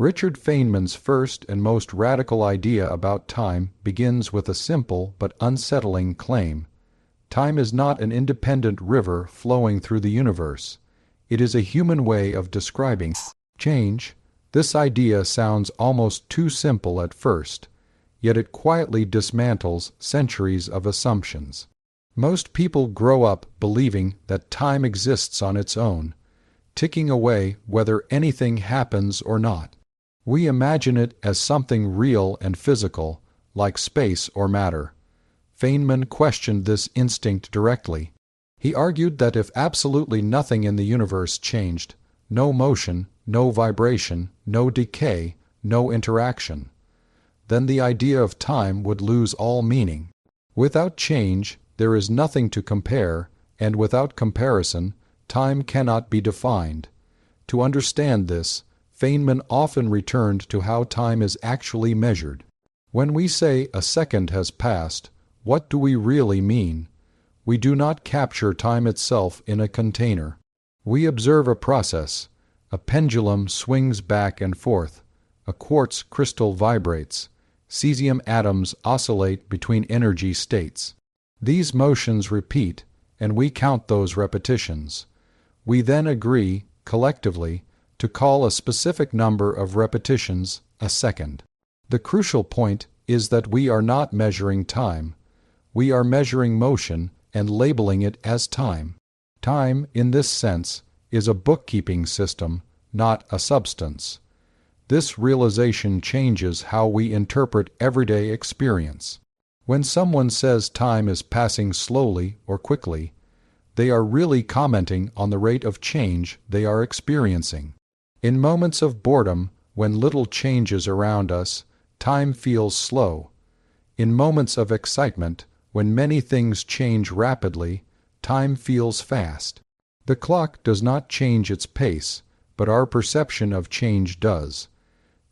Richard Feynman's first and most radical idea about time begins with a simple but unsettling claim. Time is not an independent river flowing through the universe. It is a human way of describing change. This idea sounds almost too simple at first, yet it quietly dismantles centuries of assumptions. Most people grow up believing that time exists on its own, ticking away whether anything happens or not. We imagine it as something real and physical, like space or matter. Feynman questioned this instinct directly. He argued that if absolutely nothing in the universe changed, no motion, no vibration, no decay, no interaction, then the idea of time would lose all meaning. Without change, there is nothing to compare, and without comparison, time cannot be defined. To understand this, Feynman often returned to how time is actually measured. When we say a second has passed, what do we really mean? We do not capture time itself in a container. We observe a process. A pendulum swings back and forth. A quartz crystal vibrates. Cesium atoms oscillate between energy states. These motions repeat, and we count those repetitions. We then agree, collectively, to call a specific number of repetitions a second. The crucial point is that we are not measuring time. We are measuring motion and labeling it as time. Time, in this sense, is a bookkeeping system, not a substance. This realization changes how we interpret everyday experience. When someone says time is passing slowly or quickly, they are really commenting on the rate of change they are experiencing. In moments of boredom, when little changes around us, time feels slow. In moments of excitement, when many things change rapidly, time feels fast. The clock does not change its pace, but our perception of change does.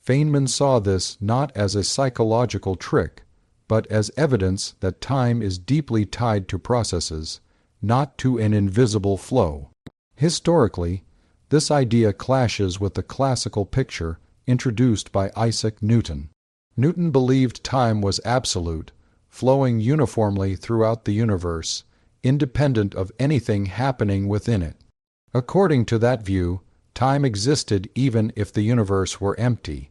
Feynman saw this not as a psychological trick, but as evidence that time is deeply tied to processes, not to an invisible flow. Historically, this idea clashes with the classical picture introduced by Isaac Newton. Newton believed time was absolute, flowing uniformly throughout the universe, independent of anything happening within it. According to that view, time existed even if the universe were empty.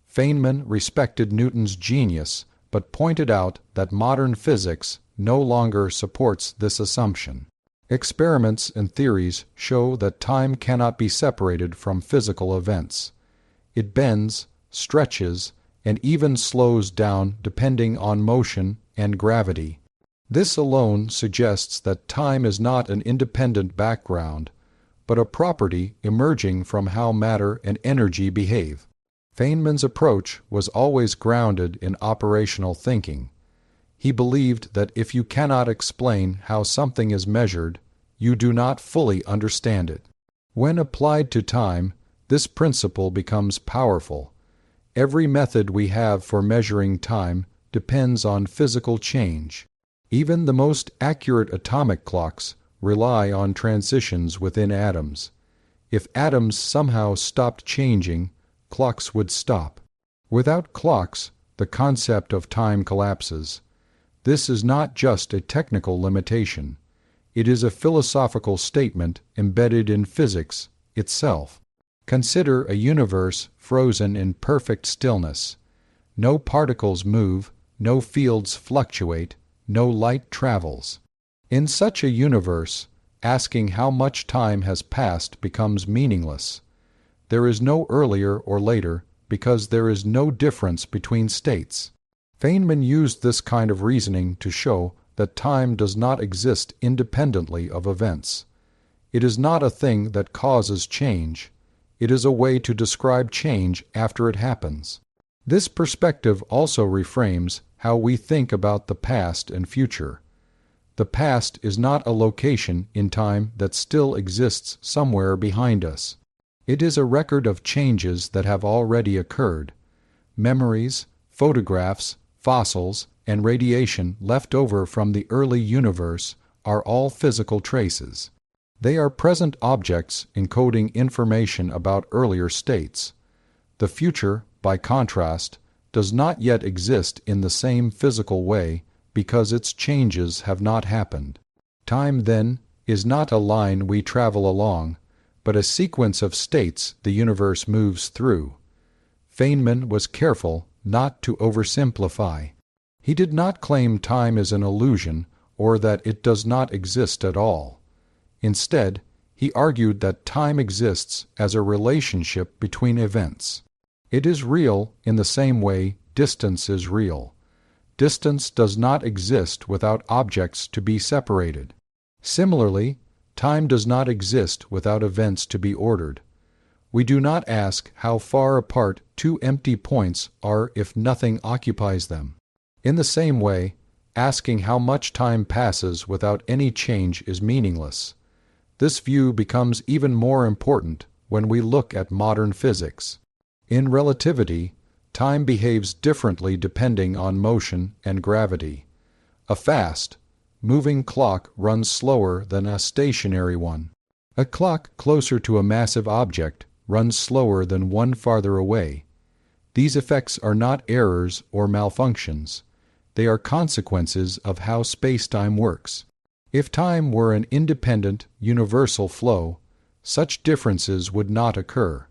Feynman respected Newton's genius, but pointed out that modern physics no longer supports this assumption. Experiments and theories show that time cannot be separated from physical events. It bends, stretches, and even slows down depending on motion and gravity. This alone suggests that time is not an independent background, but a property emerging from how matter and energy behave. Feynman's approach was always grounded in operational thinking. He believed that if you cannot explain how something is measured, you do not fully understand it. When applied to time, this principle becomes powerful. Every method we have for measuring time depends on physical change. Even the most accurate atomic clocks rely on transitions within atoms. If atoms somehow stopped changing, clocks would stop. Without clocks, the concept of time collapses. This is not just a technical limitation. It is a philosophical statement embedded in physics itself. Consider a universe frozen in perfect stillness. No particles move, no fields fluctuate, no light travels. In such a universe, asking how much time has passed becomes meaningless. There is no earlier or later because there is no difference between states. Feynman used this kind of reasoning to show that time does not exist independently of events. It is not a thing that causes change. It is a way to describe change after it happens. This perspective also reframes how we think about the past and future. The past is not a location in time that still exists somewhere behind us. It is a record of changes that have already occurred. Memories, photographs, fossils, and radiation left over from the early universe are all physical traces. They are present objects encoding information about earlier states. The future, by contrast, does not yet exist in the same physical way because its changes have not happened. Time, then, is not a line we travel along, but a sequence of states the universe moves through. Feynman was careful not to oversimplify. He did not claim time is an illusion or that it does not exist at all. Instead, he argued that time exists as a relationship between events. It is real in the same way distance is real. Distance does not exist without objects to be separated. Similarly, time does not exist without events to be ordered. We do not ask how far apart two empty points are if nothing occupies them. In the same way, asking how much time passes without any change is meaningless. This view becomes even more important when we look at modern physics. In relativity, time behaves differently depending on motion and gravity. A fast, moving clock runs slower than a stationary one. A clock closer to a massive object runs slower than one farther away. These effects are not errors or malfunctions. They are consequences of how space-time works. If time were an independent, universal flow, such differences would not occur.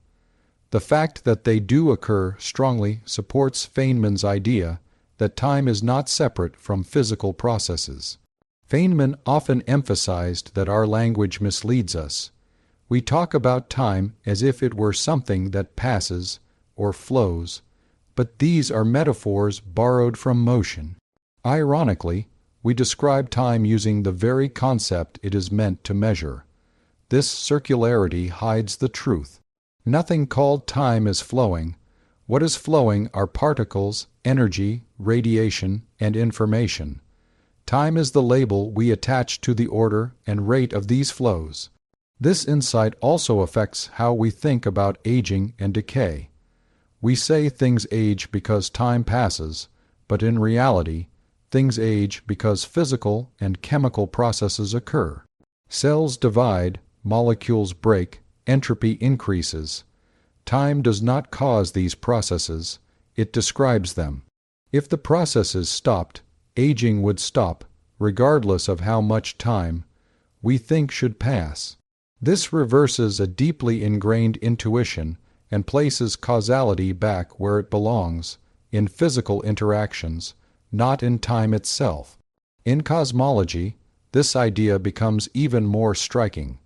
The fact that they do occur strongly supports Feynman's idea that time is not separate from physical processes. Feynman often emphasized that our language misleads us. We talk about time as if it were something that passes or flows, but these are metaphors borrowed from motion. Ironically, we describe time using the very concept it is meant to measure. This circularity hides the truth. Nothing called time is flowing. What is flowing are particles, energy, radiation, and information. Time is the label we attach to the order and rate of these flows. This insight also affects how we think about aging and decay. We say things age because time passes, but in reality, things age because physical and chemical processes occur. Cells divide, molecules break, entropy increases. Time does not cause these processes, it describes them. If the processes stopped, aging would stop, regardless of how much time we think should pass. This reverses a deeply ingrained intuition and places causality back where it belongs, in physical interactions, not in time itself. In cosmology, this idea becomes even more striking.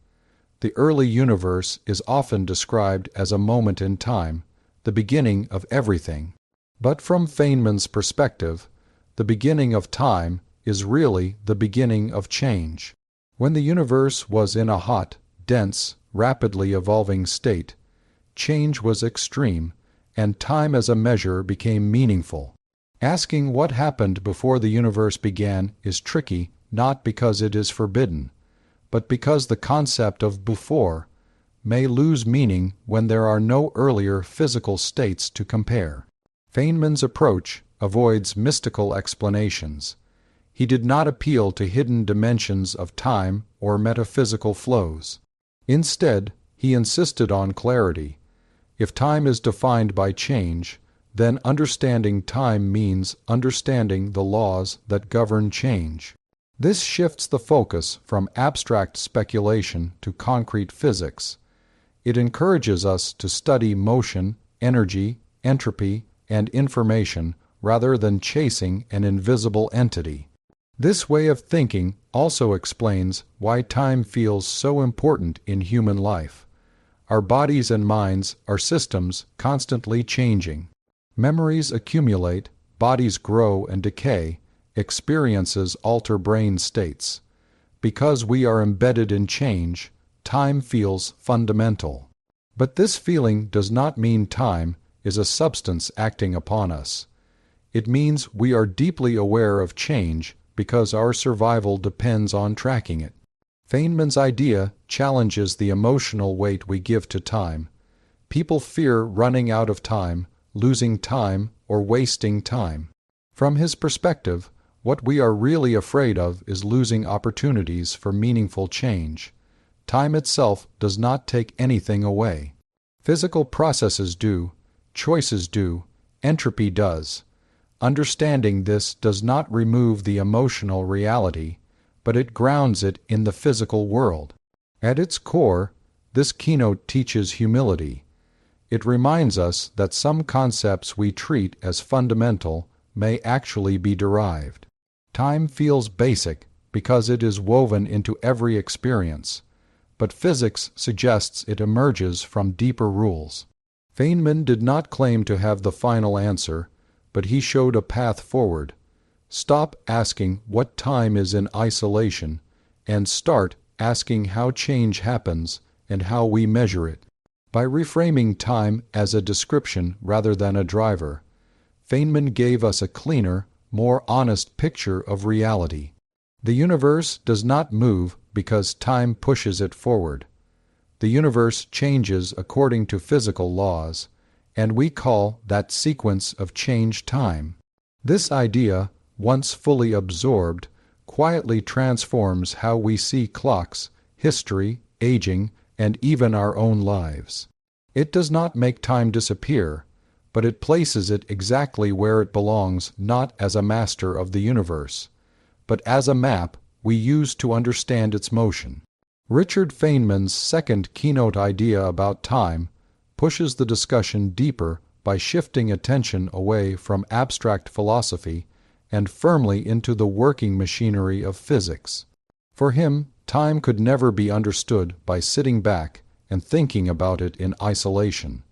The early universe is often described as a moment in time, the beginning of everything. But from Feynman's perspective, the beginning of time is really the beginning of change. When the universe was in a hot, dense, rapidly evolving state, change was extreme, and time as a measure became meaningful. Asking what happened before the universe began is tricky, not because it is forbidden, but because the concept of before may lose meaning when there are no earlier physical states to compare. Feynman's approach avoids mystical explanations. He did not appeal to hidden dimensions of time or metaphysical flows. Instead, he insisted on clarity. If time is defined by change, then understanding time means understanding the laws that govern change. This shifts the focus from abstract speculation to concrete physics. It encourages us to study motion, energy, entropy, and information rather than chasing an invisible entity. This way of thinking also explains why time feels so important in human life. Our bodies and minds are systems constantly changing. Memories accumulate, bodies grow and decay, experiences alter brain states. Because we are embedded in change, time feels fundamental. But this feeling does not mean time is a substance acting upon us. It means we are deeply aware of change because our survival depends on tracking it. Feynman's idea challenges the emotional weight we give to time. People fear running out of time, losing time, or wasting time. From his perspective, what we are really afraid of is losing opportunities for meaningful change. Time itself does not take anything away. Physical processes do. choices do, entropy does. Understanding this does not remove the emotional reality, but it grounds it in the physical world. At its core, this keynote teaches humility. It reminds us that some concepts we treat as fundamental may actually be derived. Time feels basic because it is woven into every experience, but physics suggests it emerges from deeper rules. Feynman did not claim to have the final answer, but he showed a path forward. Stop asking what time is in isolation and start asking how change happens and how we measure it. By reframing time as a description rather than a driver, Feynman gave us a cleaner, more honest picture of reality. The universe does not move because time pushes it forward. The universe changes according to physical laws, and we call that sequence of change time. This idea, once fully absorbed, quietly transforms how we see clocks, history, aging, and even our own lives. It does not make time disappear, but it places it exactly where it belongs, not as a master of the universe, but as a map we use to understand its motion. Richard Feynman's second keynote idea about time pushes the discussion deeper by shifting attention away from abstract philosophy and firmly into the working machinery of physics. For him, time could never be understood by sitting back and thinking about it in isolation.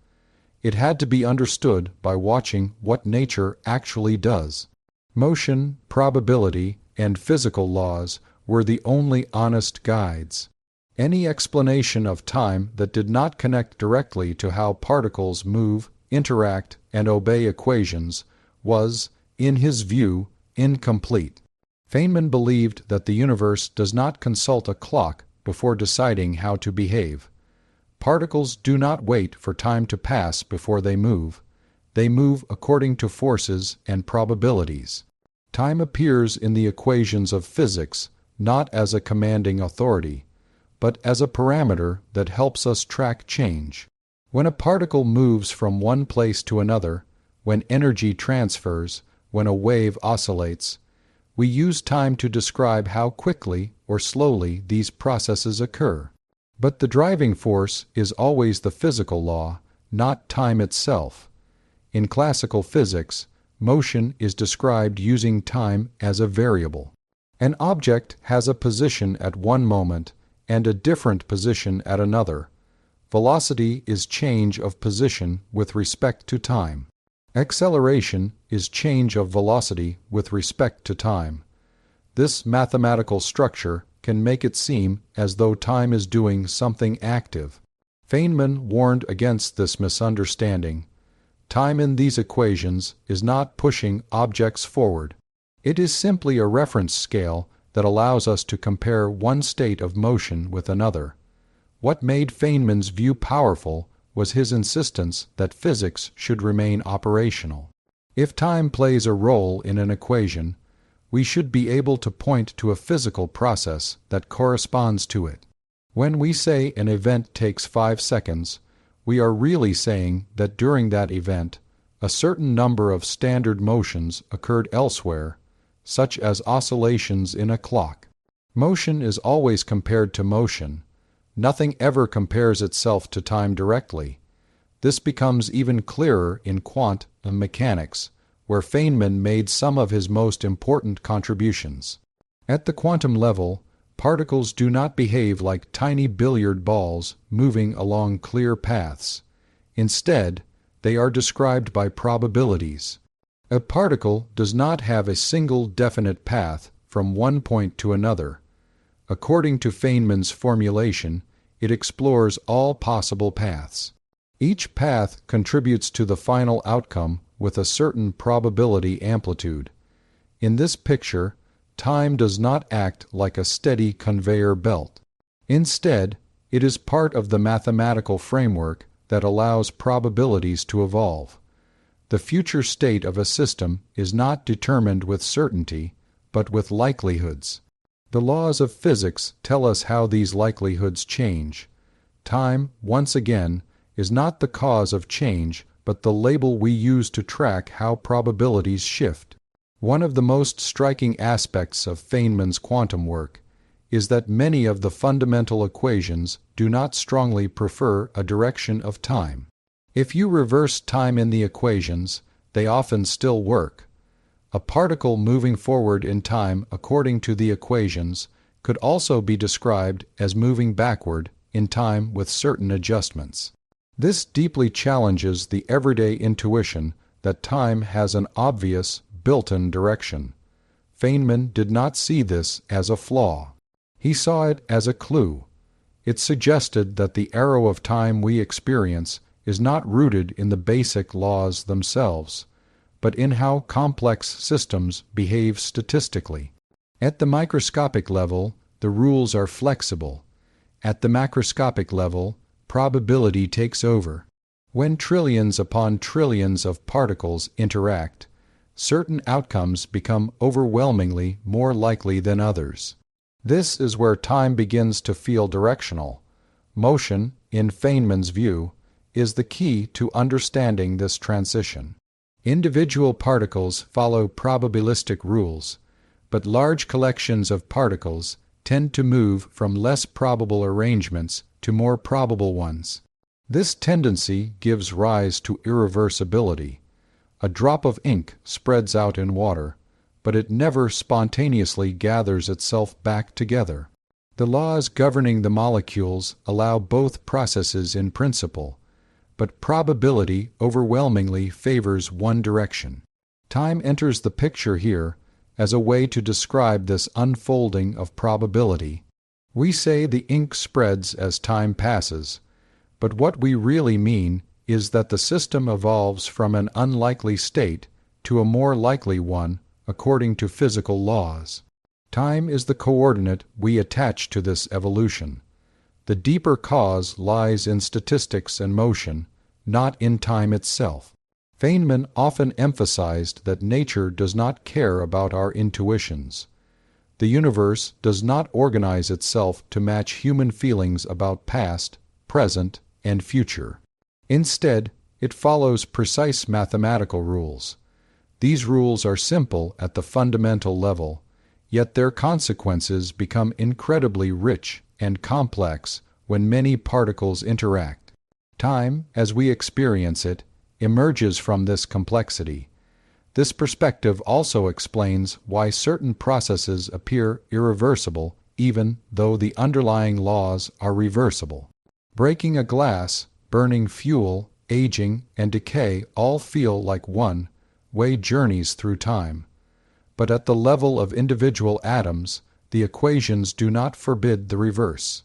It had to be understood by watching what nature actually does. Motion, probability, and physical laws were the only honest guides. Any explanation of time that did not connect directly to how particles move, interact, and obey equations was, in his view, incomplete. Feynman believed that the universe does not consult a clock before deciding how to behave. Particles do not wait for time to pass before they move. They move according to forces and probabilities. Time appears in the equations of physics not as a commanding authority, but as a parameter that helps us track change. When a particle moves from one place to another, when energy transfers, when a wave oscillates, we use time to describe how quickly or slowly these processes occur. But the driving force is always the physical law, not time itself. In classical physics, motion is described using time as a variable. An object has a position at one moment and a different position at another. Velocity is change of position with respect to time. Acceleration is change of velocity with respect to time. This mathematical structure can make it seem as though time is doing something active. Feynman warned against this misunderstanding. Time in these equations is not pushing objects forward. It is simply a reference scale that allows us to compare one state of motion with another. What made Feynman's view powerful was his insistence that physics should remain operational. If time plays a role in an equation, we should be able to point to a physical process that corresponds to it. When we say an event takes 5 seconds, we are really saying that during that event, a certain number of standard motions occurred elsewhere, such as oscillations in a clock. Motion is always compared to motion. Nothing ever compares itself to time directly. This becomes even clearer in quantum mechanics, where Feynman made some of his most important contributions. At the quantum level, particles do not behave like tiny billiard balls moving along clear paths. Instead, they are described by probabilities. A particle does not have a single definite path from one point to another. According to Feynman's formulation, it explores all possible paths. Each path contributes to the final outcome with a certain probability amplitude. In this picture, time does not act like a steady conveyor belt. Instead, it is part of the mathematical framework that allows probabilities to evolve. The future state of a system is not determined with certainty, but with likelihoods. The laws of physics tell us how these likelihoods change. Time, once again, is not the cause of change, but the label we use to track how probabilities shift. One of the most striking aspects of Feynman's quantum work is that many of the fundamental equations do not strongly prefer a direction of time. If you reverse time in the equations, they often still work. A particle moving forward in time according to the equations could also be described as moving backward in time with certain adjustments. This deeply challenges the everyday intuition that time has an obvious, built-in direction. Feynman did not see this as a flaw. He saw it as a clue. It suggested that the arrow of time we experience is not rooted in the basic laws themselves, but in how complex systems behave statistically. At the microscopic level, the rules are flexible. At the macroscopic level, probability takes over. When trillions upon trillions of particles interact, certain outcomes become overwhelmingly more likely than others. This is where time begins to feel directional. Motion, in Feynman's view, is the key to understanding this transition. Individual particles follow probabilistic rules, but large collections of particles tend to move from less probable arrangements to more probable ones. This tendency gives rise to irreversibility. A drop of ink spreads out in water, but it never spontaneously gathers itself back together. The laws governing the molecules allow both processes in principle, but probability overwhelmingly favors one direction. Time enters the picture here as a way to describe this unfolding of probability. We say the ink spreads as time passes, but what we really mean is that the system evolves from an unlikely state to a more likely one according to physical laws. Time is the coordinate we attach to this evolution. The deeper cause lies in statistics and motion, not in time itself. Feynman often emphasized that nature does not care about our intuitions. The universe does not organize itself to match human feelings about past, present, and future. Instead, it follows precise mathematical rules. These rules are simple at the fundamental level, yet their consequences become incredibly rich and complex when many particles interact. Time, as we experience it, emerges from this complexity. This perspective also explains why certain processes appear irreversible even though the underlying laws are reversible. Breaking a glass, burning fuel, aging, and decay all feel like one-way journeys through time. But at the level of individual atoms, the equations do not forbid the reverse.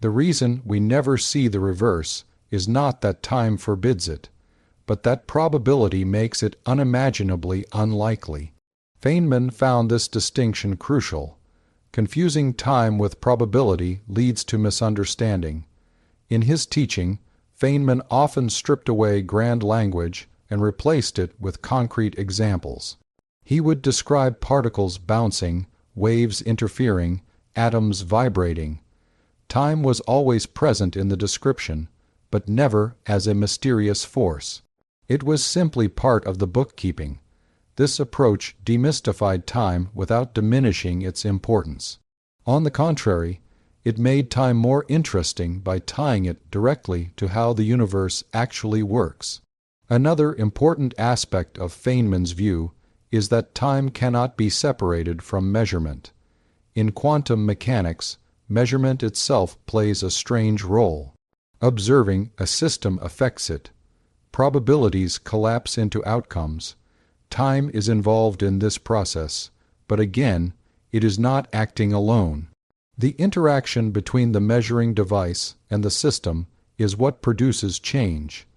The reason we never see the reverse is not that time forbids it, but that probability makes it unimaginably unlikely. Feynman found this distinction crucial. Confusing time with probability leads to misunderstanding. In his teaching, Feynman often stripped away grand language and replaced it with concrete examples. He would describe particles bouncing, waves interfering, atoms vibrating. Time was always present in the description, but never as a mysterious force. It was simply part of the bookkeeping. This approach demystified time without diminishing its importance. On the contrary, it made time more interesting by tying it directly to how the universe actually works. Another important aspect of Feynman's view is that time cannot be separated from measurement. In quantum mechanics, measurement itself plays a strange role. Observing a system affects it. Probabilities collapse into outcomes. Time is involved in this process, but again, it is not acting alone. The interaction between the measuring device and the system is what produces change.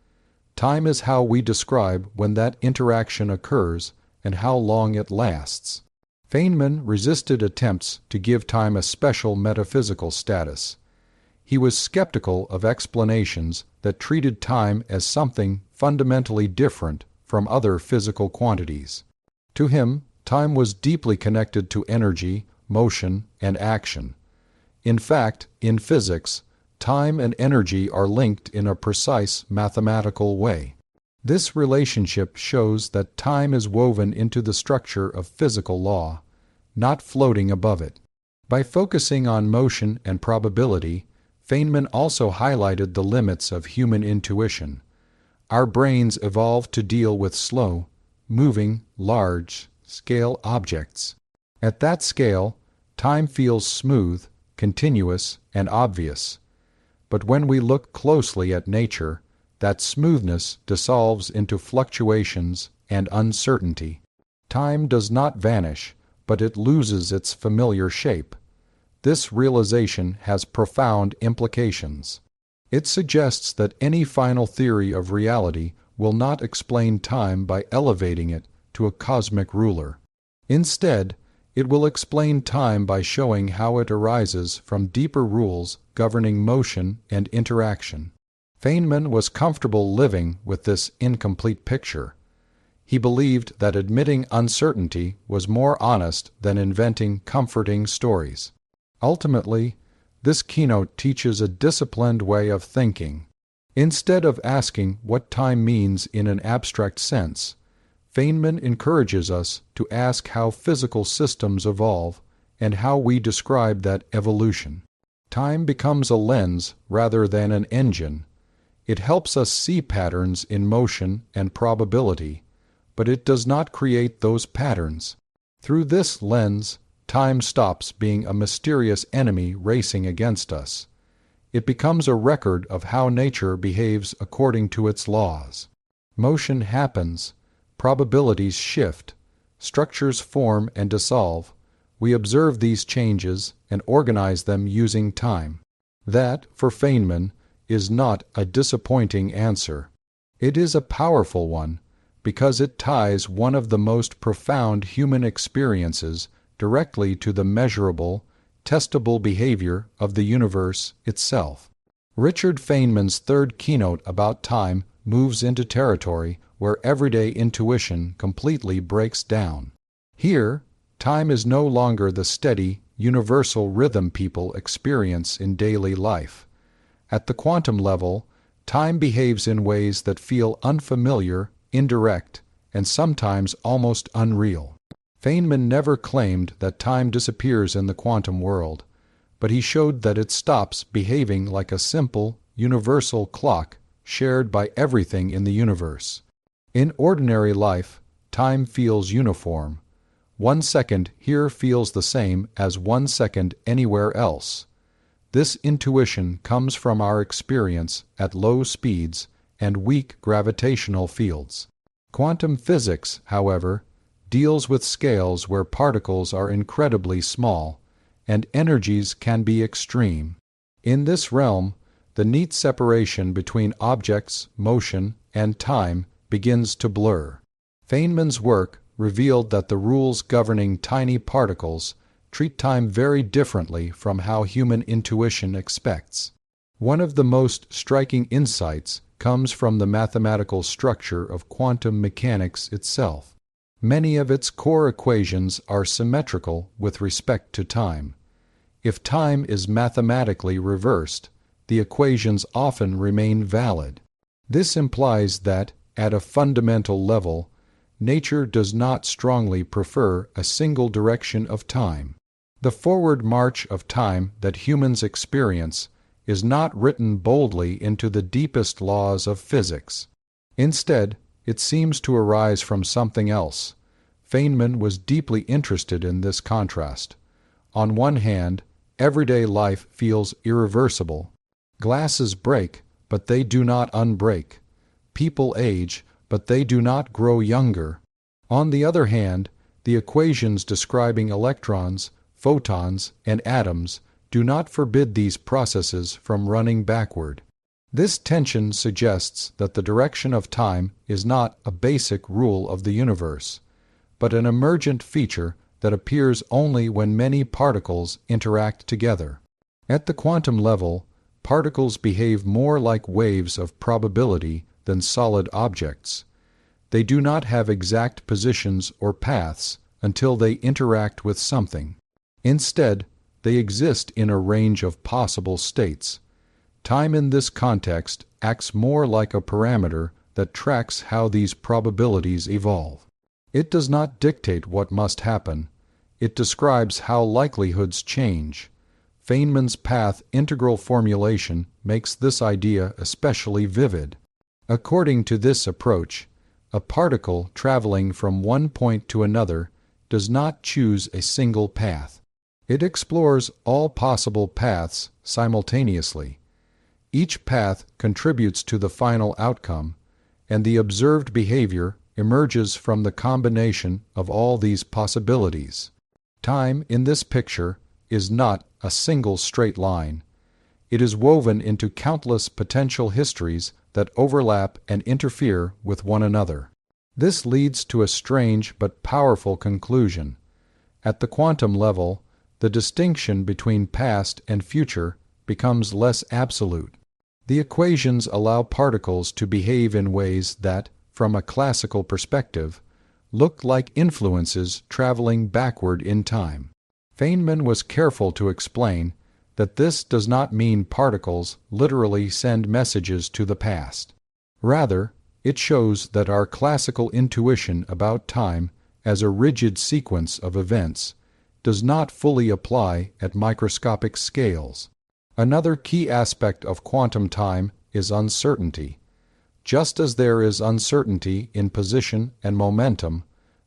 Time is how we describe when that interaction occurs and how long it lasts. Feynman resisted attempts to give time a special metaphysical status. He was skeptical of explanations that treated time as something fundamentally different from other physical quantities. To him, time was deeply connected to energy, motion, and action. In fact, in physics, time and energy are linked in a precise mathematical way. This relationship shows that time is woven into the structure of physical law, not floating above it. By focusing on motion and probability, Feynman also highlighted the limits of human intuition. Our brains evolved to deal with slow, moving, large-scale objects. At that scale, time feels smooth, continuous, and obvious. But when we look closely at nature, that smoothness dissolves into fluctuations and uncertainty. Time does not vanish, but it loses its familiar shape. This realization has profound implications. It suggests that any final theory of reality will not explain time by elevating it to a cosmic ruler. Instead, it will explain time by showing how it arises from deeper rules governing motion and interaction. Feynman was comfortable living with this incomplete picture. He believed that admitting uncertainty was more honest than inventing comforting stories. Ultimately, this keynote teaches a disciplined way of thinking. Instead of asking what time means in an abstract sense, Feynman encourages us to ask how physical systems evolve and how we describe that evolution. Time becomes a lens rather than an engine. It helps us see patterns in motion and probability, but it does not create those patterns. Through this lens, time stops being a mysterious enemy racing against us. It becomes a record of how nature behaves according to its laws. Motion happens, probabilities shift, structures form and dissolve. We observe these changes and organize them using time. That, for Feynman, is not a disappointing answer. It is a powerful one, because it ties one of the most profound human experiences directly to the measurable, testable behavior of the universe itself. Richard Feynman's third keynote about time moves into territory where everyday intuition completely breaks down. Here, time is no longer the steady, universal rhythm people experience in daily life. At the quantum level, time behaves in ways that feel unfamiliar, indirect, and sometimes almost unreal. Feynman never claimed that time disappears in the quantum world, but he showed that it stops behaving like a simple, universal clock shared by everything in the universe. In ordinary life, time feels uniform. 1 second here feels the same as 1 second anywhere else. This intuition comes from our experience at low speeds and weak gravitational fields. Quantum physics, however, deals with scales where particles are incredibly small and energies can be extreme. In this realm, the neat separation between objects, motion, and time begins to blur. Feynman's work revealed that the rules governing tiny particles treat time very differently from how human intuition expects. One of the most striking insights comes from the mathematical structure of quantum mechanics itself. Many of its core equations are symmetrical with respect to time. If time is mathematically reversed, the equations often remain valid. This implies that, at a fundamental level, nature does not strongly prefer a single direction of time. The forward march of time that humans experience is not written boldly into the deepest laws of physics. Instead, it seems to arise from something else. Feynman was deeply interested in this contrast. On one hand, everyday life feels irreversible. Glasses break, but they do not unbreak. People age, but they do not grow younger. On the other hand, the equations describing electrons, photons, and atoms do not forbid these processes from running backward. This tension suggests that the direction of time is not a basic rule of the universe, but an emergent feature that appears only when many particles interact together. At the quantum level, particles behave more like waves of probability than solid objects. They do not have exact positions or paths until they interact with something. Instead, they exist in a range of possible states. Time in this context acts more like a parameter that tracks how these probabilities evolve. It does not dictate what must happen, it describes how likelihoods change. Feynman's path integral formulation makes this idea especially vivid. According to this approach, a particle traveling from one point to another does not choose a single path. It explores all possible paths simultaneously. Each path contributes to the final outcome, and the observed behavior emerges from the combination of all these possibilities. Time in this picture is not a single straight line. It is woven into countless potential histories that overlap and interfere with one another. This leads to a strange but powerful conclusion. At the quantum level, the distinction between past and future becomes less absolute. The equations allow particles to behave in ways that, from a classical perspective, look like influences traveling backward in time. Feynman was careful to explain that this does not mean particles literally send messages to the past. Rather, it shows that our classical intuition about time as a rigid sequence of events does not fully apply at microscopic scales. Another key aspect of quantum time is uncertainty. Just as there is uncertainty in position and momentum,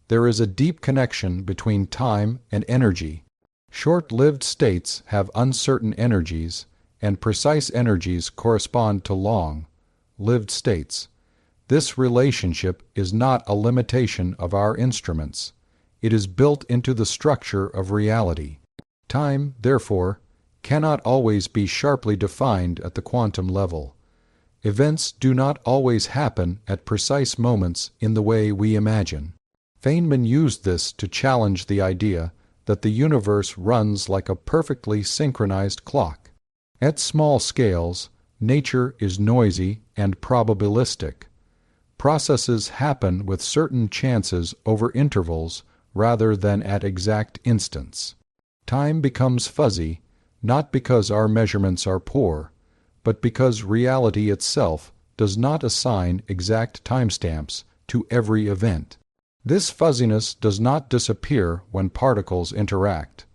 there is a deep connection between time and energy. Short-lived states have uncertain energies, and precise energies correspond to long-lived states. This relationship is not a limitation of our instruments. It is built into the structure of reality. Time, therefore, cannot always be sharply defined at the quantum level. Events do not always happen at precise moments in the way we imagine. Feynman used this to challenge the idea that the universe runs like a perfectly synchronized clock. At small scales, nature is noisy and probabilistic. Processes happen with certain chances over intervals rather than at exact instants. Time becomes fuzzy, not because our measurements are poor, but because reality itself does not assign exact timestamps to every event. This fuzziness does not disappear when particles interact.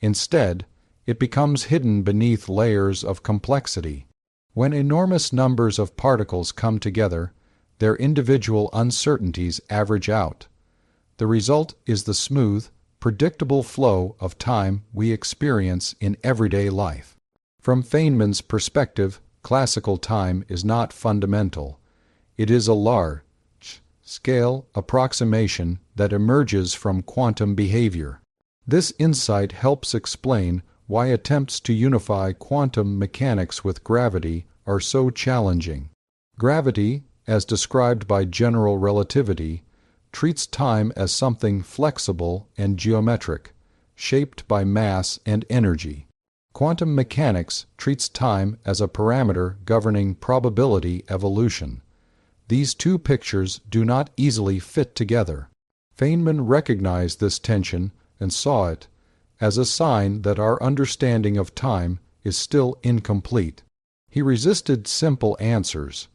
Instead, it becomes hidden beneath layers of complexity. When enormous numbers of particles come together, their individual uncertainties average out. The result is the smooth, predictable flow of time we experience in everyday life. From Feynman's perspective, classical time is not fundamental. It is a large-scale approximation that emerges from quantum behavior. This insight helps explain why attempts to unify quantum mechanics with gravity are so challenging. Gravity, as described by general relativity, treats time as something flexible and geometric, shaped by mass and energy. Quantum mechanics treats time as a parameter governing probability evolution. These two pictures do not easily fit together. Feynman recognized this tension and saw it as a sign that our understanding of time is still incomplete. He resisted simple answers.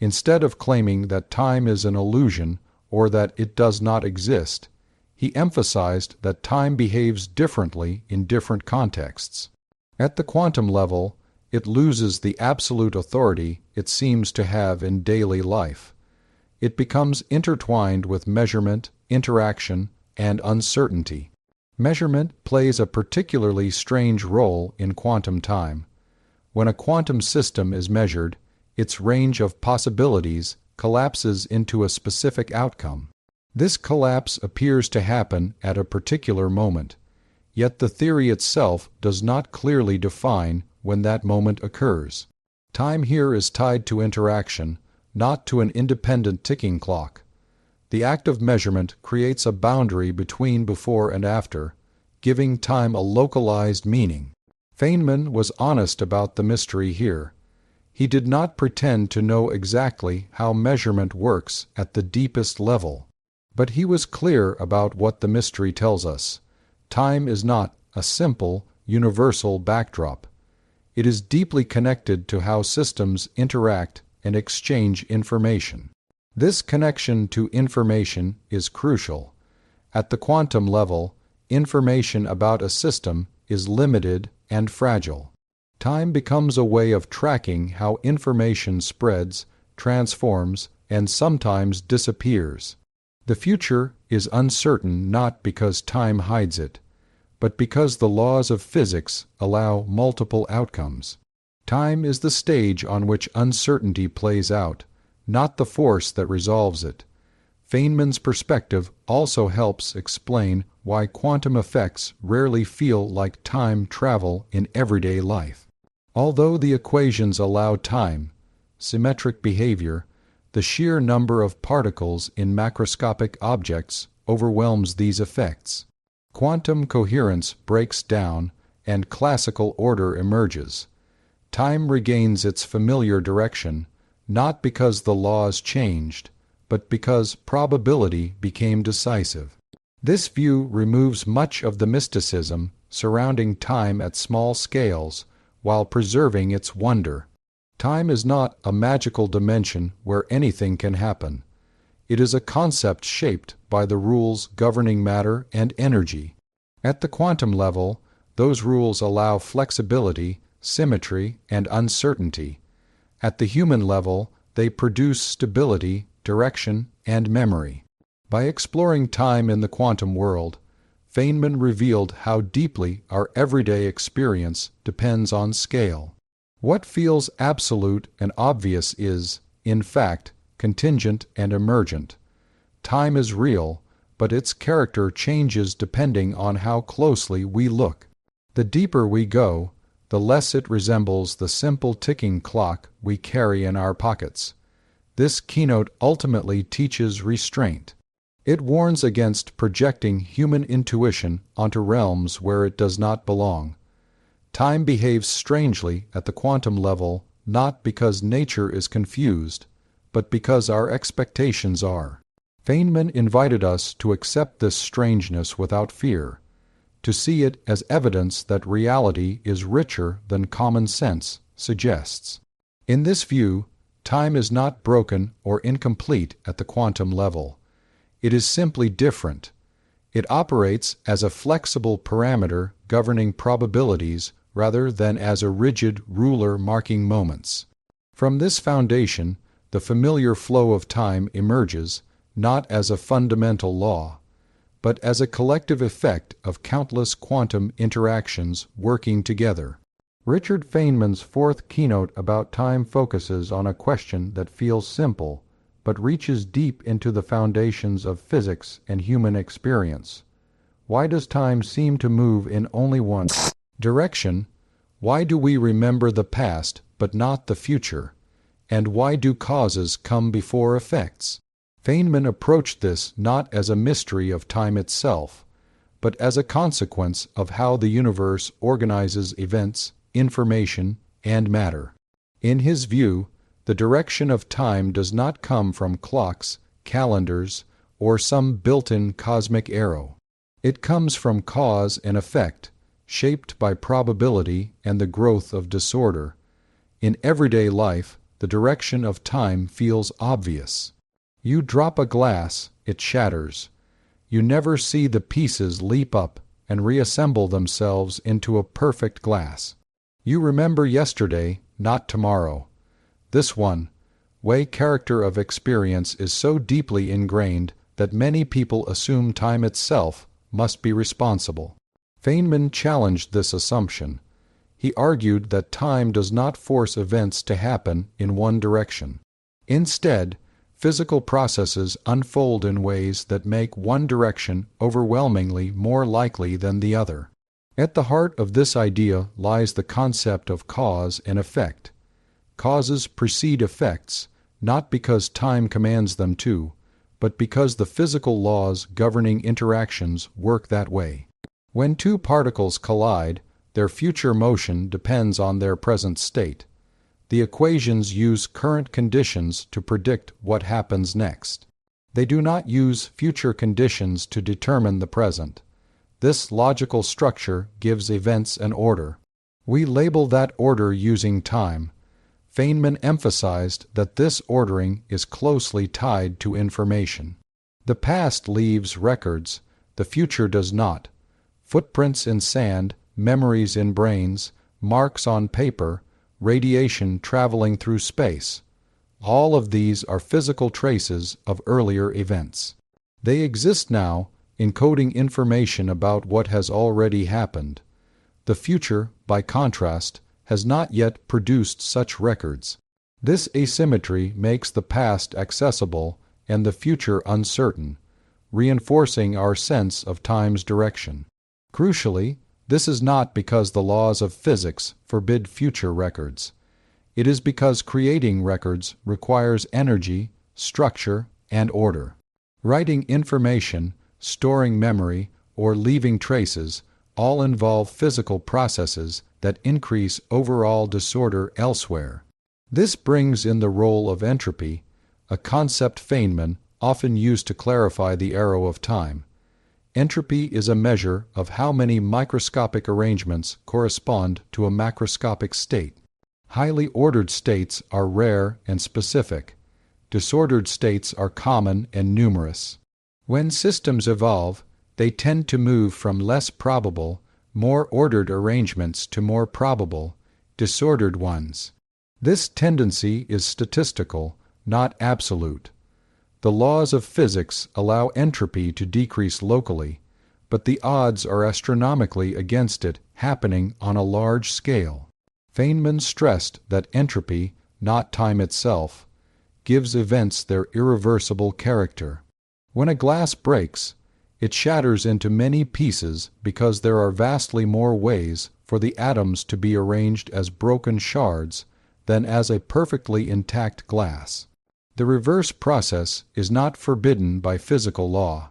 Instead of claiming that time is an illusion or that it does not exist, he emphasized that time behaves differently in different contexts. At the quantum level, it loses the absolute authority it seems to have in daily life. It becomes intertwined with measurement, interaction, and uncertainty. Measurement plays a particularly strange role in quantum time. When a quantum system is measured, its range of possibilities collapses into a specific outcome. This collapse appears to happen at a particular moment, yet the theory itself does not clearly define when that moment occurs. Time here is tied to interaction, not to an independent ticking clock. The act of measurement creates a boundary between before and after, giving time a localized meaning. Feynman was honest about the mystery here. He did not pretend to know exactly how measurement works at the deepest level, but he was clear about what the mystery tells us. Time is not a simple, universal backdrop. It is deeply connected to how systems interact and exchange information. This connection to information is crucial. At the quantum level, information about a system is limited and fragile. Time becomes a way of tracking how information spreads, transforms, and sometimes disappears. The future is uncertain not because time hides it, but because the laws of physics allow multiple outcomes. Time is the stage on which uncertainty plays out, not the force that resolves it. Feynman's perspective also helps explain why quantum effects rarely feel like time travel in everyday life. Although the equations allow time, symmetric behavior, the sheer number of particles in macroscopic objects overwhelms these effects. Quantum coherence breaks down and classical order emerges. Time regains its familiar direction, not because the laws changed, but because probability became decisive. This view removes much of the mysticism surrounding time at small scales while preserving its wonder. Time is not a magical dimension where anything can happen. It is a concept shaped by the rules governing matter and energy. At the quantum level, those rules allow flexibility, symmetry, and uncertainty. At the human level, they produce stability, direction, and memory. By exploring time in the quantum world, Feynman revealed how deeply our everyday experience depends on scale. What feels absolute and obvious is, in fact, contingent and emergent. Time is real, but its character changes depending on how closely we look. The deeper we go, the less it resembles the simple ticking clock we carry in our pockets. This keynote ultimately teaches restraint. It warns against projecting human intuition onto realms where it does not belong. Time behaves strangely at the quantum level not because nature is confused, but because our expectations are. Feynman invited us to accept this strangeness without fear, to see it as evidence that reality is richer than common sense suggests. In this view, time is not broken or incomplete at the quantum level. It is simply different. It operates as a flexible parameter governing probabilities rather than as a rigid ruler marking moments. From this foundation, the familiar flow of time emerges not as a fundamental law, but as a collective effect of countless quantum interactions working together. Richard Feynman's fourth keynote about time focuses on a question that feels simple, but reaches deep into the foundations of physics and human experience. Why does time seem to move in only one direction? Why do we remember the past but not the future? And why do causes come before effects? Feynman approached this not as a mystery of time itself, but as a consequence of how the universe organizes events, information, and matter. In his view, the direction of time does not come from clocks, calendars, or some built-in cosmic arrow. It comes from cause and effect, shaped by probability and the growth of disorder. In everyday life, the direction of time feels obvious. You drop a glass, it shatters. You never see the pieces leap up and reassemble themselves into a perfect glass. You remember yesterday, not tomorrow. This way character of experience is so deeply ingrained that many people assume time itself must be responsible. Feynman challenged this assumption. He argued that time does not force events to happen in one direction. Instead, physical processes unfold in ways that make one direction overwhelmingly more likely than the other. At the heart of this idea lies the concept of cause and effect. Causes precede effects, not because time commands them to, but because the physical laws governing interactions work that way. When two particles collide, their future motion depends on their present state. The equations use current conditions to predict what happens next. They do not use future conditions to determine the present. This logical structure gives events an order. We label that order using time. Feynman emphasized that this ordering is closely tied to information. The past leaves records, the future does not. Footprints in sand, memories in brains, marks on paper, radiation traveling through space. All of these are physical traces of earlier events. They exist now, encoding information about what has already happened. The future, by contrast, has not yet produced such records. This asymmetry makes the past accessible and the future uncertain, reinforcing our sense of time's direction. Crucially, this is not because the laws of physics forbid future records. It is because creating records requires energy, structure, and order. Writing information, storing memory, or leaving traces all involve physical processes that increase overall disorder elsewhere. This brings in the role of entropy, a concept Feynman often used to clarify the arrow of time. Entropy is a measure of how many microscopic arrangements correspond to a macroscopic state. Highly ordered states are rare and specific. Disordered states are common and numerous. When systems evolve, they tend to move from less probable, more ordered arrangements to more probable, disordered ones. This tendency is statistical, not absolute. The laws of physics allow entropy to decrease locally, but the odds are astronomically against it happening on a large scale. Feynman stressed that entropy, not time itself, gives events their irreversible character. When a glass breaks, it shatters into many pieces because there are vastly more ways for the atoms to be arranged as broken shards than as a perfectly intact glass. The reverse process is not forbidden by physical law,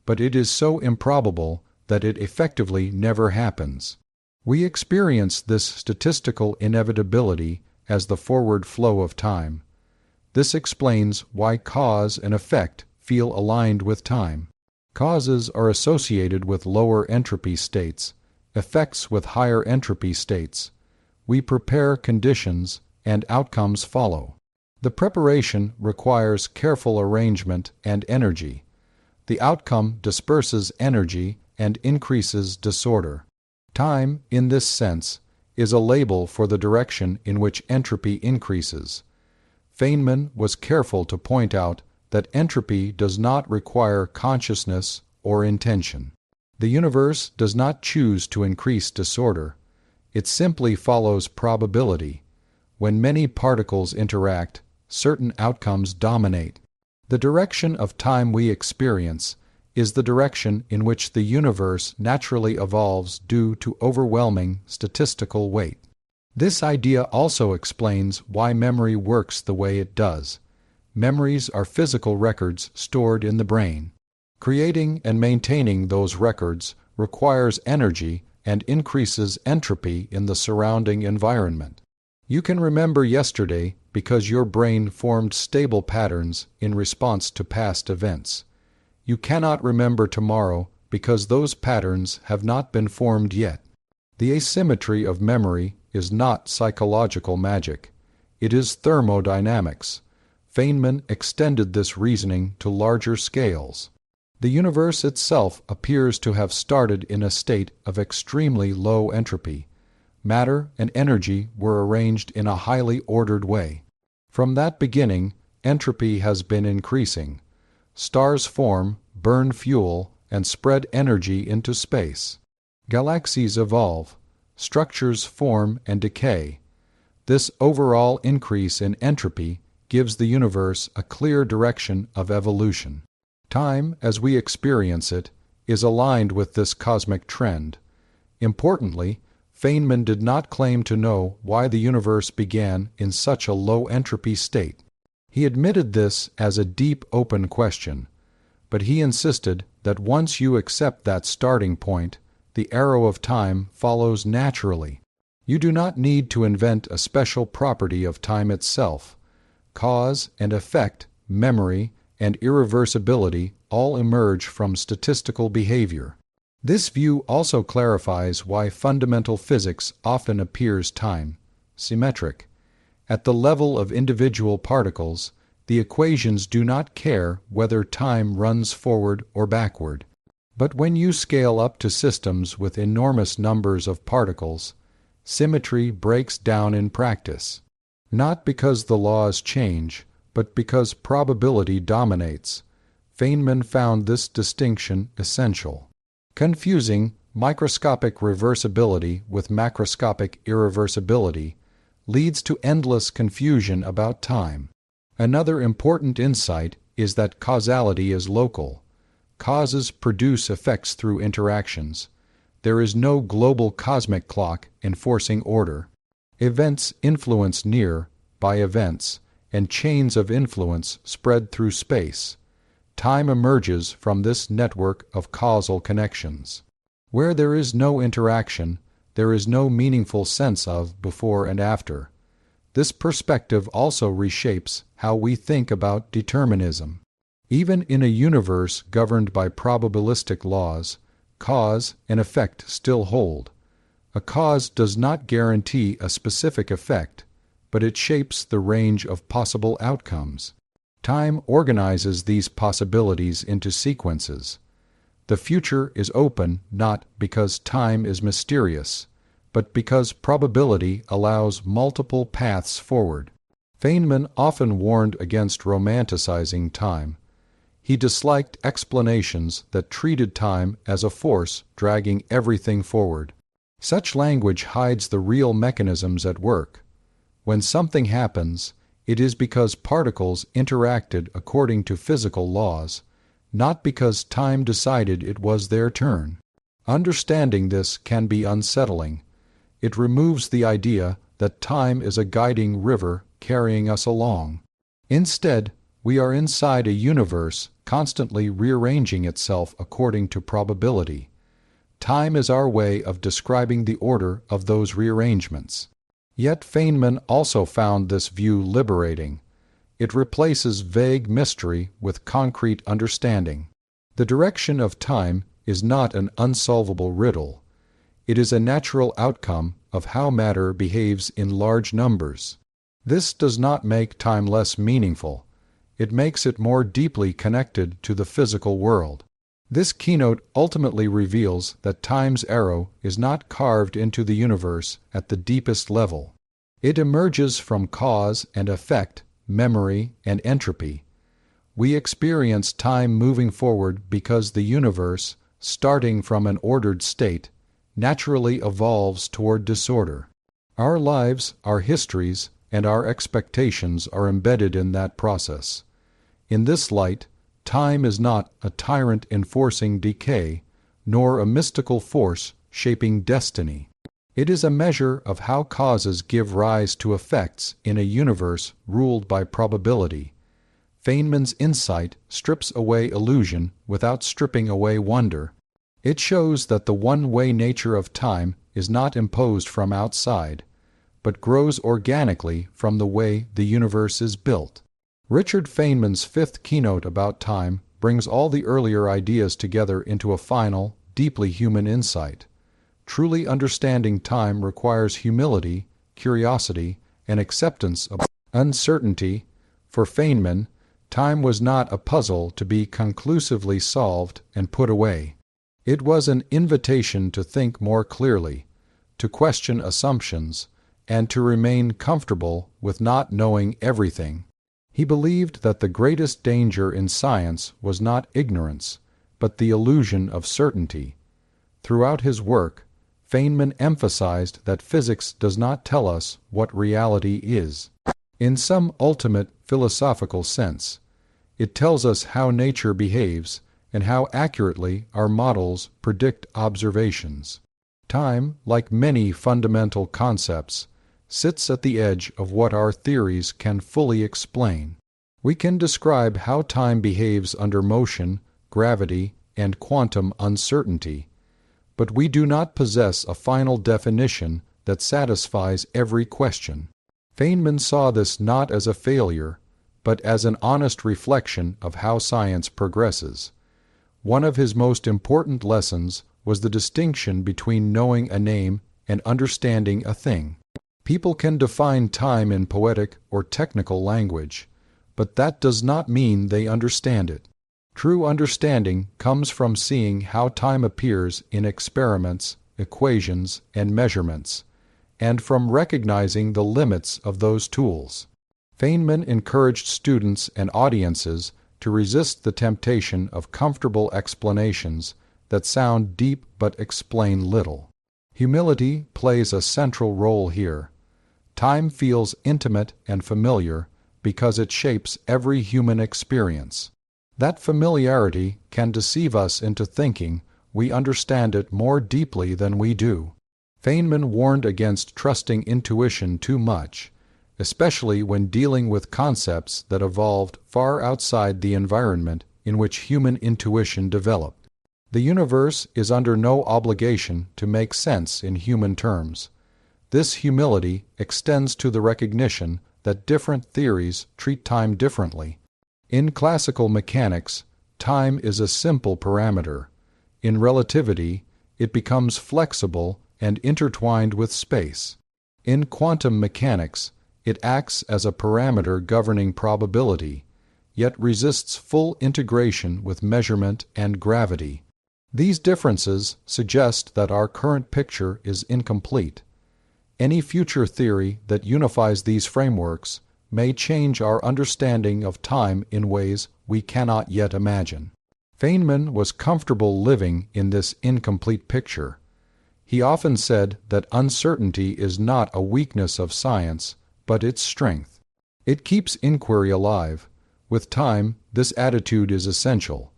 but it is so improbable that it effectively never happens. We experience this statistical inevitability as the forward flow of time. This explains why cause and effect feel aligned with time. Causes are associated with lower entropy states, effects with higher entropy states. We prepare conditions, and outcomes follow. The preparation requires careful arrangement and energy. The outcome disperses energy and increases disorder. Time, in this sense, is a label for the direction in which entropy increases. Feynman was careful to point out that entropy does not require consciousness or intention. The universe does not choose to increase disorder. It simply follows probability. When many particles interact, certain outcomes dominate. The direction of time we experience is the direction in which the universe naturally evolves due to overwhelming statistical weight. This idea also explains why memory works the way it does. Memories are physical records stored in the brain. Creating and maintaining those records requires energy and increases entropy in the surrounding environment. You can remember yesterday because your brain formed stable patterns in response to past events. You cannot remember tomorrow because those patterns have not been formed yet. The asymmetry of memory is not psychological magic. It is thermodynamics. Feynman extended this reasoning to larger scales. The universe itself appears to have started in a state of extremely low entropy. Matter and energy were arranged in a highly ordered way. From that beginning, entropy has been increasing. Stars form, burn fuel, and spread energy into space. Galaxies evolve. Structures form and decay. This overall increase in entropy gives the universe a clear direction of evolution. Time, as we experience it, is aligned with this cosmic trend. Importantly, Feynman did not claim to know why the universe began in such a low entropy state. He admitted this as a deep open question, but he insisted that once you accept that starting point, the arrow of time follows naturally. You do not need to invent a special property of time itself. Cause and effect, memory, and irreversibility all emerge from statistical behavior. This view also clarifies why fundamental physics often appears time-symmetric. At the level of individual particles, the equations do not care whether time runs forward or backward. But when you scale up to systems with enormous numbers of particles, symmetry breaks down in practice. Not because the laws change, but because probability dominates. Feynman found this distinction essential. Confusing microscopic reversibility with macroscopic irreversibility leads to endless confusion about time. Another important insight is that causality is local. Causes produce effects through interactions. There is no global cosmic clock enforcing order. Events influence near by events, and chains of influence spread through space. Time emerges from this network of causal connections. Where there is no interaction, there is no meaningful sense of before and after. This perspective also reshapes how we think about determinism. Even in a universe governed by probabilistic laws, cause and effect still hold. A cause does not guarantee a specific effect, but it shapes the range of possible outcomes. Time organizes these possibilities into sequences. The future is open not because time is mysterious, but because probability allows multiple paths forward. Feynman often warned against romanticizing time. He disliked explanations that treated time as a force dragging everything forward. Such language hides the real mechanisms at work. When something happens, it is because particles interacted according to physical laws, not because time decided it was their turn. Understanding this can be unsettling. It removes the idea that time is a guiding river carrying us along. Instead, we are inside a universe constantly rearranging itself according to probability. Time is our way of describing the order of those rearrangements. Yet Feynman also found this view liberating. It replaces vague mystery with concrete understanding. The direction of time is not an unsolvable riddle. It is a natural outcome of how matter behaves in large numbers. This does not make time less meaningful. It makes it more deeply connected to the physical world. This keynote ultimately reveals that time's arrow is not carved into the universe at the deepest level. It emerges from cause and effect, memory and entropy. We experience time moving forward because the universe, starting from an ordered state, naturally evolves toward disorder. Our lives, our histories, and our expectations are embedded in that process. In this light, time is not a tyrant enforcing decay, nor a mystical force shaping destiny. It is a measure of how causes give rise to effects in a universe ruled by probability. Feynman's insight strips away illusion without stripping away wonder. It shows that the one-way nature of time is not imposed from outside, but grows organically from the way the universe is built. Richard Feynman's fifth keynote about time brings all the earlier ideas together into a final, deeply human insight. Truly understanding time requires humility, curiosity, and acceptance of uncertainty. For Feynman, time was not a puzzle to be conclusively solved and put away. It was an invitation to think more clearly, to question assumptions, and to remain comfortable with not knowing everything. He believed that the greatest danger in science was not ignorance, but the illusion of certainty. Throughout his work, Feynman emphasized that physics does not tell us what reality is. In some ultimate philosophical sense, it tells us how nature behaves and how accurately our models predict observations. Time, like many fundamental concepts, sits at the edge of what our theories can fully explain. We can describe how time behaves under motion, gravity, and quantum uncertainty, but we do not possess a final definition that satisfies every question. Feynman saw this not as a failure, but as an honest reflection of how science progresses. One of his most important lessons was the distinction between knowing a name and understanding a thing. People can define time in poetic or technical language, but that does not mean they understand it. True understanding comes from seeing how time appears in experiments, equations, and measurements, and from recognizing the limits of those tools. Feynman encouraged students and audiences to resist the temptation of comfortable explanations that sound deep but explain little. Humility plays a central role here. Time feels intimate and familiar because it shapes every human experience. That familiarity can deceive us into thinking we understand it more deeply than we do. Feynman warned against trusting intuition too much, especially when dealing with concepts that evolved far outside the environment in which human intuition developed. The universe is under no obligation to make sense in human terms. This humility extends to the recognition that different theories treat time differently. In classical mechanics, time is a simple parameter. In relativity, it becomes flexible and intertwined with space. In quantum mechanics, it acts as a parameter governing probability, yet resists full integration with measurement and gravity. These differences suggest that our current picture is incomplete. Any future theory that unifies these frameworks may change our understanding of time in ways we cannot yet imagine. Feynman was comfortable living in this incomplete picture. He often said that uncertainty is not a weakness of science, but its strength. It keeps inquiry alive. With time, this attitude is essential.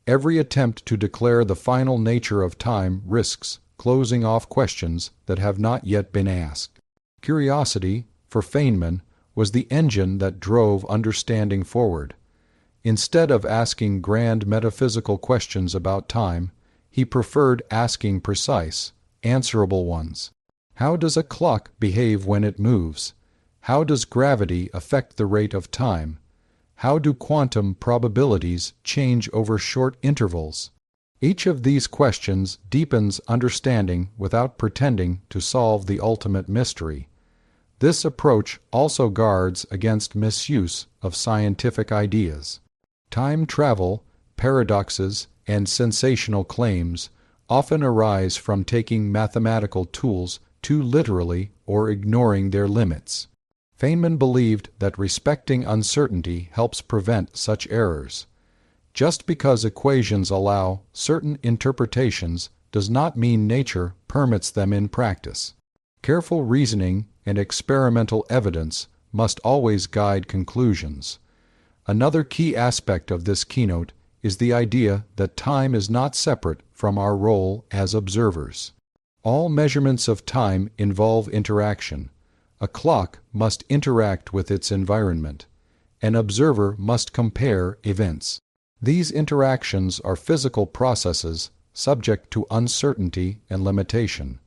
Every attempt to declare the final nature of time risks closing off questions that have not yet been asked. Curiosity, for Feynman, was the engine that drove understanding forward. Instead of asking grand metaphysical questions about time, he preferred asking precise, answerable ones. How does a clock behave when it moves? How does gravity affect the rate of time? How do quantum probabilities change over short intervals? Each of these questions deepens understanding without pretending to solve the ultimate mystery. This approach also guards against misuse of scientific ideas. Time travel, paradoxes, and sensational claims often arise from taking mathematical tools too literally or ignoring their limits. Feynman believed that respecting uncertainty helps prevent such errors. Just because equations allow certain interpretations does not mean nature permits them in practice. Careful reasoning and experimental evidence must always guide conclusions. Another key aspect of this keynote is the idea that time is not separate from our role as observers. All measurements of time involve interaction. A clock must interact with its environment. An observer must compare events. These interactions are physical processes subject to uncertainty and limitation.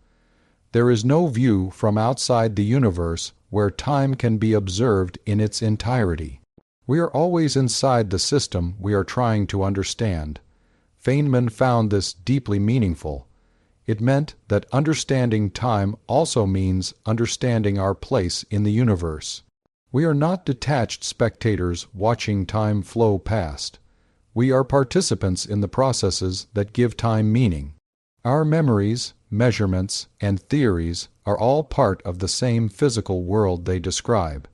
There is no view from outside the universe where time can be observed in its entirety. We are always inside the system we are trying to understand. Feynman found this deeply meaningful. It meant that understanding time also means understanding our place in the universe. We are not detached spectators watching time flow past. We are participants in the processes that give time meaning. Our memories, measurements, and theories are all part of the same physical world they describe.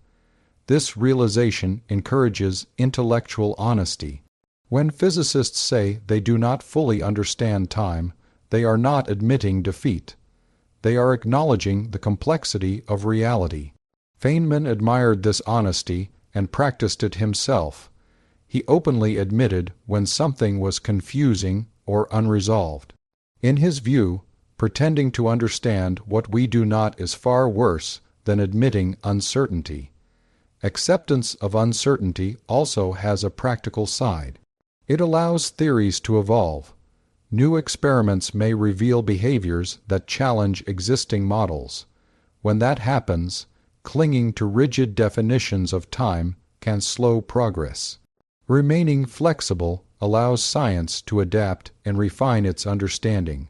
This realization encourages intellectual honesty. When physicists say they do not fully understand time, they are not admitting defeat. They are acknowledging the complexity of reality. Feynman admired this honesty and practiced it himself. He openly admitted when something was confusing or unresolved. In his view, pretending to understand what we do not is far worse than admitting uncertainty. Acceptance of uncertainty also has a practical side. It allows theories to evolve. New experiments may reveal behaviors that challenge existing models. When that happens, clinging to rigid definitions of time can slow progress. Remaining flexible allows science to adapt and refine its understanding.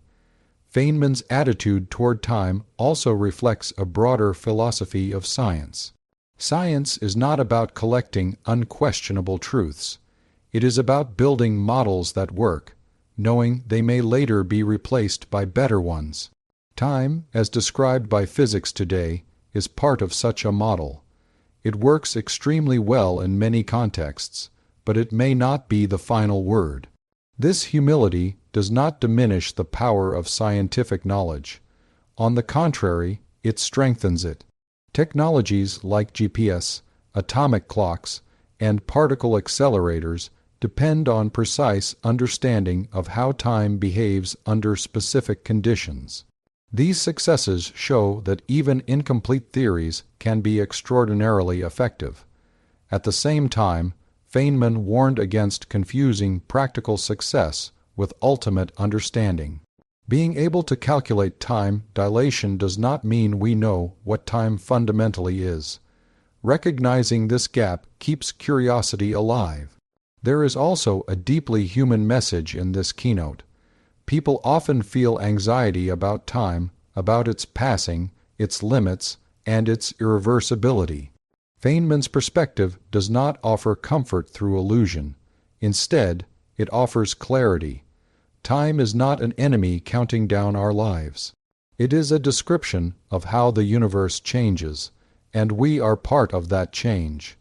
Feynman's attitude toward time also reflects a broader philosophy of science. Science is not about collecting unquestionable truths. It is about building models that work, knowing they may later be replaced by better ones. Time, as described by physics today, is part of such a model. It works extremely well in many contexts, but it may not be the final word. This humility does not diminish the power of scientific knowledge. On the contrary, it strengthens it. Technologies like GPS, atomic clocks, and particle accelerators depend on precise understanding of how time behaves under specific conditions. These successes show that even incomplete theories can be extraordinarily effective. At the same time, Feynman warned against confusing practical success with ultimate understanding. Being able to calculate time dilation does not mean we know what time fundamentally is. Recognizing this gap keeps curiosity alive. There is also a deeply human message in this keynote. People often feel anxiety about time, about its passing, its limits, and its irreversibility. Feynman's perspective does not offer comfort through illusion. Instead, it offers clarity. Time is not an enemy counting down our lives. It is a description of how the universe changes, and we are part of that change.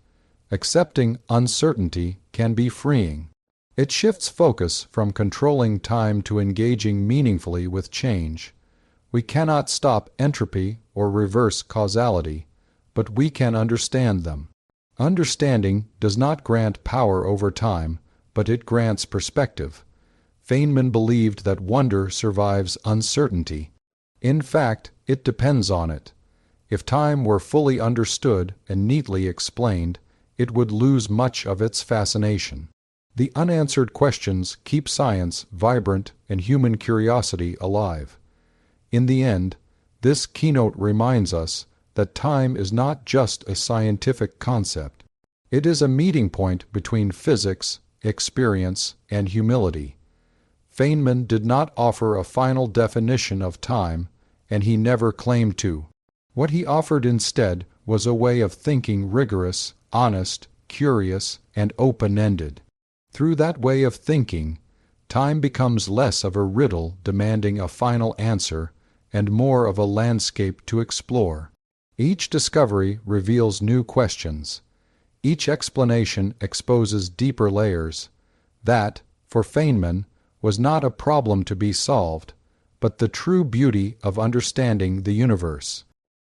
Accepting uncertainty can be freeing. It shifts focus from controlling time to engaging meaningfully with change. We cannot stop entropy or reverse causality, but we can understand them. Understanding does not grant power over time, but it grants perspective. Feynman believed that wonder survives uncertainty. In fact, it depends on it. If time were fully understood and neatly explained, it would lose much of its fascination. The unanswered questions keep science vibrant and human curiosity alive. In the end, this keynote reminds us that time is not just a scientific concept. It is a meeting point between physics, experience, and humility. Feynman did not offer a final definition of time, and he never claimed to. What he offered instead was a way of thinking rigorous, honest, curious, and open-ended. Through that way of thinking, time becomes less of a riddle demanding a final answer and more of a landscape to explore. Each discovery reveals new questions. Each explanation exposes deeper layers. That, for Feynman, was not a problem to be solved, but the true beauty of understanding the universe.